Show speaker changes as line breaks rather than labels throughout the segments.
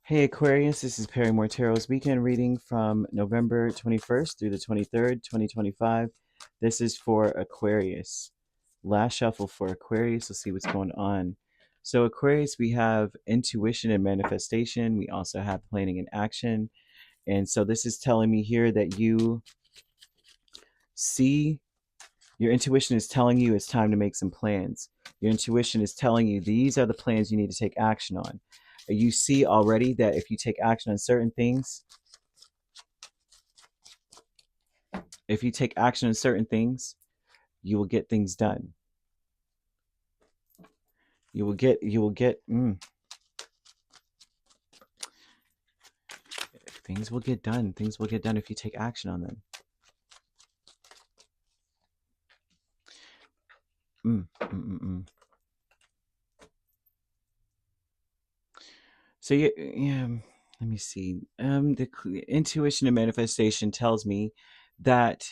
Hey Aquarius, this is Perrymore Tarot's weekend reading from November 21st through the 23rd, 2025. This is for Aquarius. Last shuffle for Aquarius. Let's see what's going on. So, Aquarius, we have intuition and manifestation. We also have planning and action. And so, this is telling me here that you see your intuition is telling you it's time to make some plans. Your intuition is telling you these are the plans you need to take action on. You see already that if you take action on certain things, if you take action on certain things, you will get things done. Things will get done. Things will get done if you take action on them. So yeah, let me see. The intuition and manifestation tells me that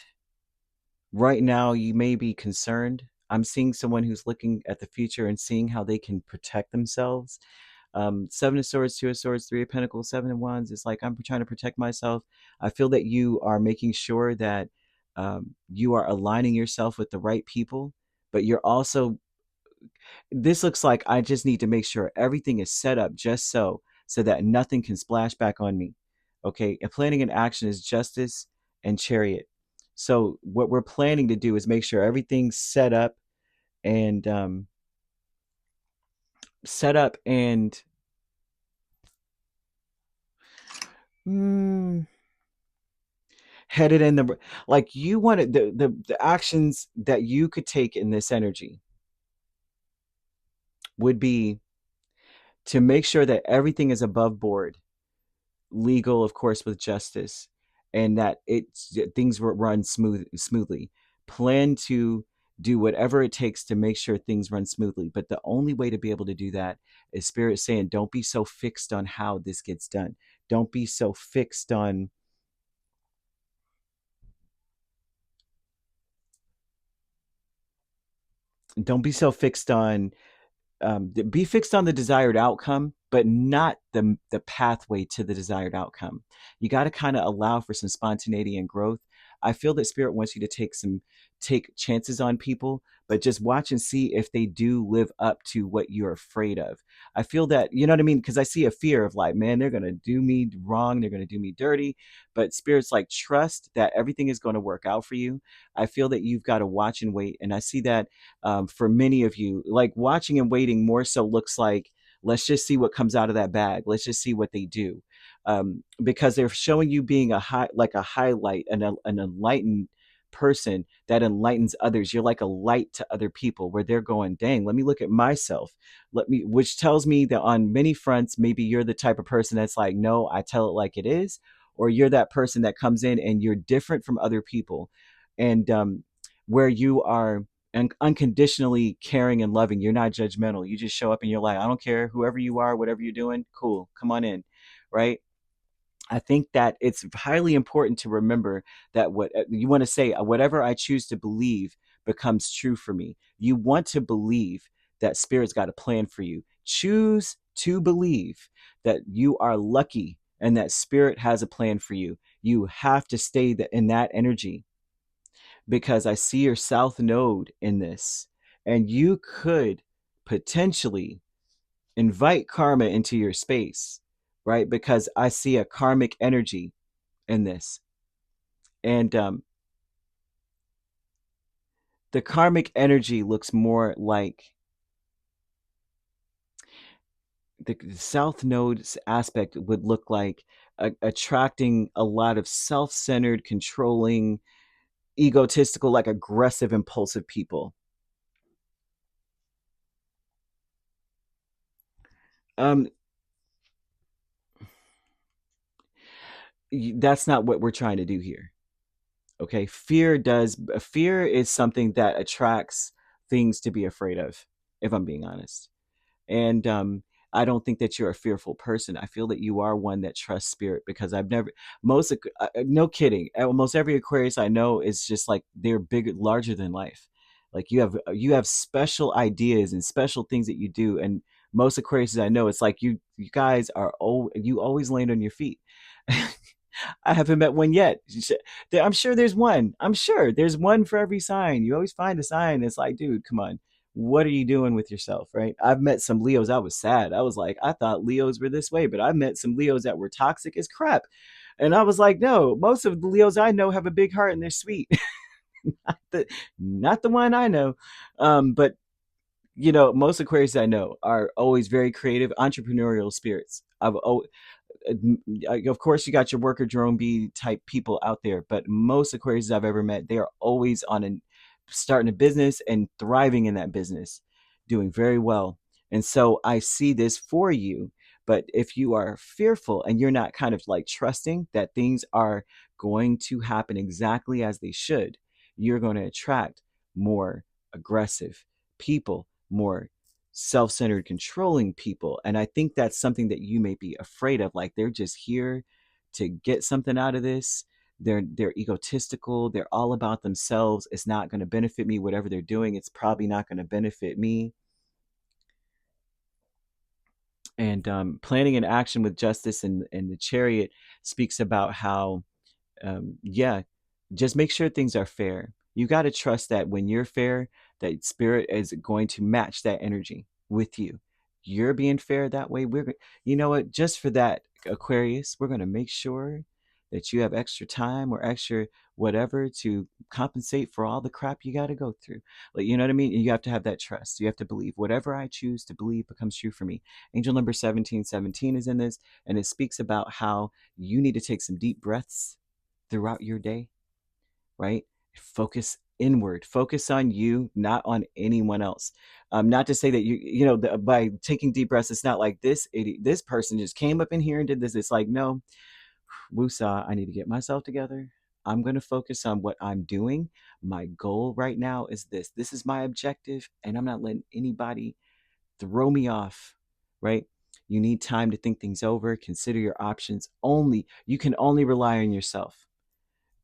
right now you may be concerned. I'm seeing someone who's looking at the future and seeing how they can protect themselves. Seven of Swords, Two of Swords, Three of Pentacles, Seven of Wands. It's like I'm trying to protect myself. I feel that you are making sure that you are aligning yourself with the right people, but you're also, this looks like I just need to make sure everything is set up just so that nothing can splash back on me. Okay, and planning and action is Justice and Chariot. So what we're planning to do is make sure everything's and set up and mm, headed in the, like, you wanted the actions that you could take in this energy would be to make sure that everything is above board, legal, of course, with justice, and that things run smoothly. Plan to do whatever it takes to make sure things run smoothly. But the only way to be able to do that is Spirit saying, don't be so fixed on how this gets done. Don't be so fixed on. Don't be so fixed on be fixed on the desired outcome, but not the pathway to the desired outcome. You got to kind of allow for some spontaneity and growth. I feel that Spirit wants you to take chances on people, but just watch and see if they do live up to what you're afraid of. I feel that, you know what I mean? Because I see a fear of like, man, they're going to do me wrong. They're going to do me dirty. But Spirit's like, trust that everything is going to work out for you. I feel that you've got to watch and wait. And I see that for many of you, like watching and waiting more so looks like, let's just see what comes out of that bag. Let's just see what they do. Because they're showing you being like a highlight, an enlightened person that enlightens others. You're like a light to other people where they're going, dang, let me look at myself. Which tells me that on many fronts, maybe you're the type of person that's like, no, I tell it like it is. Or you're that person that comes in and you're different from other people. And where you are and unconditionally caring and loving. You're not judgmental. You just show up and you're like, I don't care, whoever you are, whatever you're doing, cool, come on in, right? I think that it's highly important to remember that what you want to say, whatever I choose to believe becomes true for me. You want to believe that Spirit's got a plan for you. Choose to believe that you are lucky and that Spirit has a plan for you. You have to stay in that energy, because I see your south node in this, and you could potentially invite karma into your space, right? Because I see a karmic energy in this. And the karmic energy looks more like the south node's aspect would look like attracting a lot of self-centered, controlling, egotistical, like aggressive, impulsive people. Um, that's not what we're trying to do here. Okay, fear is something that attracts things to be afraid of, if I'm being honest. And I don't think that you're a fearful person. I feel that you are one that trusts Spirit, because I've never, no kidding, almost every Aquarius I know is just like, they're bigger, larger than life. Like you have special ideas and special things that you do, and most Aquariuses I know, it's like you guys are you always land on your feet. I haven't met one yet. I'm sure there's one. I'm sure there's one for every sign. You always find a sign that's like, dude, come on. What are you doing with yourself, right? I've met some Leos. I was sad. I was like, I thought Leos were this way, but I met some Leos that were toxic as crap. And I was like, no, most of the Leos I know have a big heart and they're sweet. not, not the one I know. But most Aquarius I know are always very creative, entrepreneurial spirits. Of course, you got your worker drone bee type people out there, but most Aquarius I've ever met, they are always starting a business and thriving in that business, doing very well. And so I see this for you. But if you are fearful and you're not kind of like trusting that things are going to happen exactly as they should, you're going to attract more aggressive people, more self-centered, controlling people. And I think that's something that you may be afraid of. Like, they're just here to get something out of this. They're egotistical. They're all about themselves. It's not going to benefit me. Whatever they're doing, it's probably not going to benefit me. And planning an action with justice and the Chariot speaks about how yeah, just make sure things are fair. You got to trust that when you're fair, that spirit is going to match that energy with you. You're being fair that way. You know what? Just for that, Aquarius, we're going to make sure that you have extra time or extra whatever to compensate for all the crap you got to go through. Like, you know what I mean? You have to have that trust. You have to believe whatever I choose to believe becomes true for me. Angel number 1717 is in this, and it speaks about how you need to take some deep breaths throughout your day, right? Focus inward, focus on you, not on anyone else. Not to say that by taking deep breaths, it's not like this person just came up in here and did this. It's like, no, woosah, I need to get myself together. I'm going to focus on what I'm doing. My goal right now is this. This is my objective, and I'm not letting anybody throw me off, right? You need time to think things over, consider your options. You can only rely on yourself.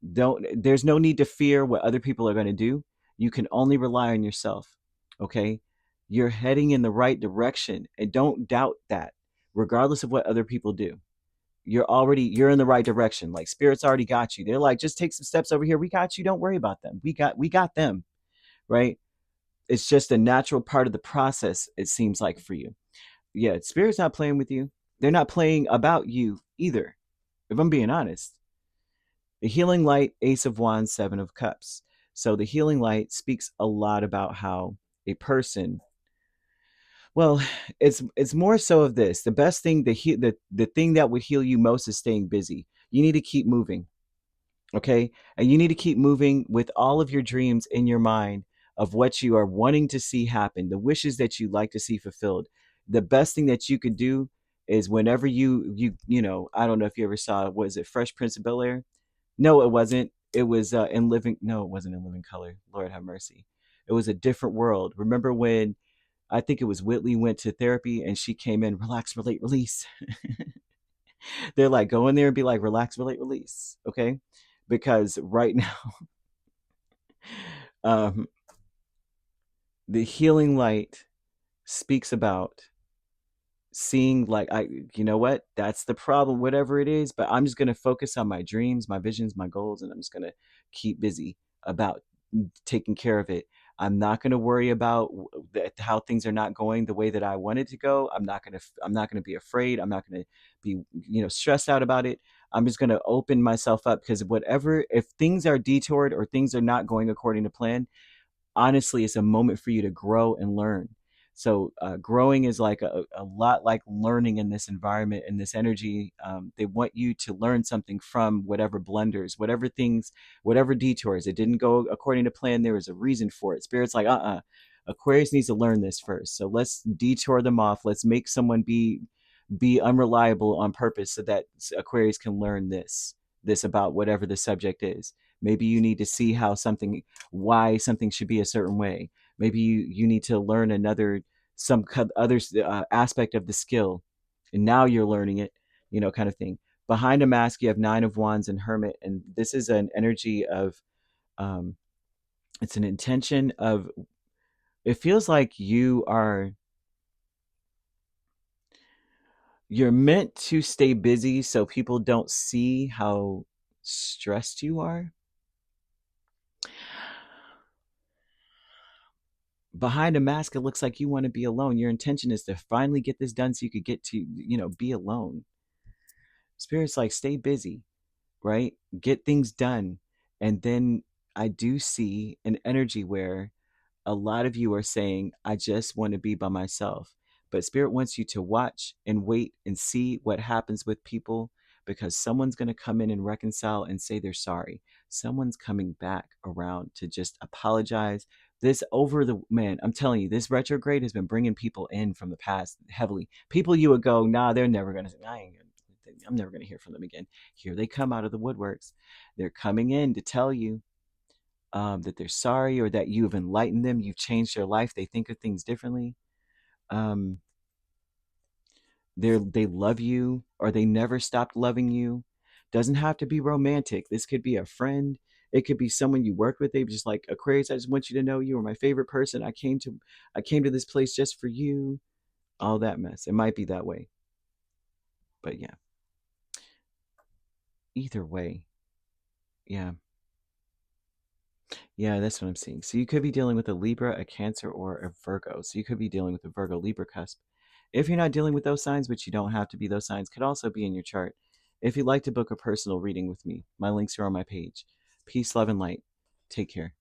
There's no need to fear what other people are going to do. You can only rely on yourself. Okay, you're heading in the right direction, and don't doubt that. Regardless of what other people do, you're in the right direction. Like, spirits already got you. They're like, just take some steps over here, we got you, don't worry about them, we got them, right? It's just a natural part of the process, it seems like, for you. Yeah, spirit's not playing with you. They're not playing about you either, if I'm being honest. The healing light, Ace of Wands, Seven of Cups. So the healing light speaks a lot about how a person, well, it's more so of this. The best thing, the thing that would heal you most is staying busy. You need to keep moving, okay? And you need to keep moving with all of your dreams in your mind of what you are wanting to see happen, the wishes that you like to see fulfilled. The best thing that you could do is whenever I don't know if you ever saw, was it Fresh Prince of Bel-Air? No, it wasn't. It was in Living. No, it wasn't in Living Color. Lord have mercy. It was a different world. Remember when I think it was Whitley went to therapy and she came in, relax, relate, release. They're like, go in there and be like, relax, relate, release. Okay, because right now, um, the healing light speaks about seeing, like, you know what, that's the problem, whatever it is, but I'm just going to focus on my dreams, my visions, my goals, and I'm just going to keep busy about taking care of it. I'm not going to worry about how things are not going the way that I wanted to go. I'm not going to be afraid. I'm not going to be stressed out about it. I'm just going to open myself up, because if things are detoured or things are not going according to plan, honestly, it's a moment for you to grow and learn. So growing is like a lot like learning in this environment, in this energy. They want you to learn something from whatever blunders, whatever things, whatever detours. It didn't go according to plan. There was a reason for it. Spirit's like, Aquarius needs to learn this first. So let's detour them off. Let's make someone be unreliable on purpose so that Aquarius can learn this about whatever the subject is. Maybe you need to see why something should be a certain way. Maybe you need to learn some other aspect of the skill, and now you're learning it, kind of thing. Behind a mask, you have Nine of Wands and Hermit, and this is an energy of, um, it's an intention of, it feels like you are You're meant to stay busy so people don't see how stressed you are. Behind a mask, it looks like you want to be alone. Your intention is to finally get this done so you could get to, be alone. Spirit's like, stay busy, right? Get things done. And then I do see an energy where a lot of you are saying, I just want to be by myself. But Spirit wants you to watch and wait and see what happens with people, because someone's going to come in and reconcile and say they're sorry. Someone's coming back around to just apologize. This over the man, I'm telling you, this retrograde has been bringing people in from the past heavily. People you would go, nah, they're never going to, I'm never going to hear from them again. Here they come out of the woodworks. They're coming in to tell you that they're sorry, or that you've enlightened them, you've changed their life, they think of things differently. Um, they love you, or they never stopped loving you. Doesn't have to be romantic. This could be a friend. It could be someone you work with. They just like, Aquarius, I just want you to know you are my favorite person. I came to this place just for you. All that mess. It might be that way, but yeah. Either way, yeah. Yeah, that's what I'm seeing. So you could be dealing with a Libra, a Cancer, or a Virgo. So you could be dealing with a Virgo Libra cusp. If you're not dealing with those signs, which you don't have to be, those signs could also be in your chart. If you'd like to book a personal reading with me, my links are on my page. Peace, love, and light. Take care.